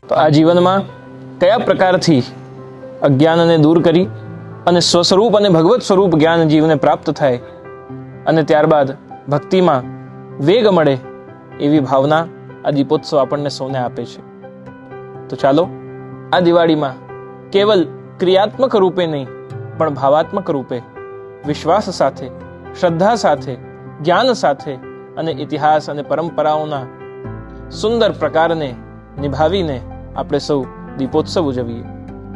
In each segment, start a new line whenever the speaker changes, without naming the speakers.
તો આ જીવનમાં કયા પ્રકારથી અજ્ઞાનને દૂર કરી અને સ્વસ્વરૂપ અને ભગવત સ્વરૂપ જ્ઞાન જીવને પ્રાપ્ત થાય અને ત્યારબાદ ભક્તિમાં વેગ મળે એવી ભાવના આ દીપોત્સવ આપણને સૌને આપે છે. તો ચાલો આ દિવાળીમાં કેવલ ક્રિયાત્મક રૂપે નહીં પણ ભાવાત્મક રૂપે વિશ્વાસ સાથે, શ્રદ્ધા સાથે, જ્ઞાન સાથે અને ઇતિહાસ અને પરંપરાઓના સુંદર પ્રકારને નિભાવીને આપણે સૌ દીપોત્સવ ઉજવીએ.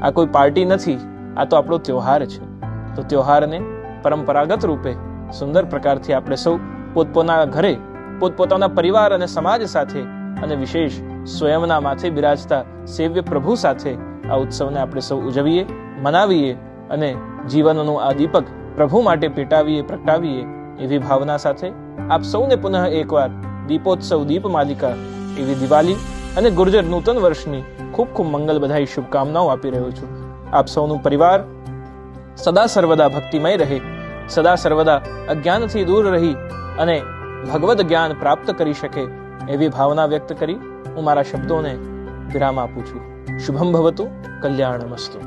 આ કોઈ પાર્ટી નથી, આ તો આપણો ત્યોહાર છે. તો ત્યોહારને પરંપરાગત રૂપે સુંદર પ્રકારથી આપણે સૌ પોતપોતાના ઘરે, પોતપોતાના પરિવાર અને સમાજ સાથે અને વિશેષ સ્વયંના માથે બિરાજતા સેવ્ય પ્રભુ સાથે આ ઉત્સવને આપણે સૌ ઉજવીએ, મનાવીએ અને જીવનનું આ દીપક પ્રભુ માટે પેટાવીએ, પ્રગટાવીએ એવી ભાવના સાથે આપ સૌને પુનઃ એકવાર દીપોત્સવ, દીપમાલિકા એવી દિવાળી અને ગુર્જર નૂતન વર્ષની ખૂબ ખૂબ મંગલ બધાઈ શુભકામનાઓ આપી રહ્યો છું. આપ સૌનું પરિવાર સદા સર્વદા ભક્તિમય રહે, સદા સર્વદા અજ્ઞાનથી દૂર રહી અને ભગવદ જ્ઞાન પ્રાપ્ત કરી શકે એવી ભાવના વ્યક્ત કરી હું મારા શબ્દોને વિરામ આપું છું. શુભમ ભવતુ, કલ્યાણમસ્તુ.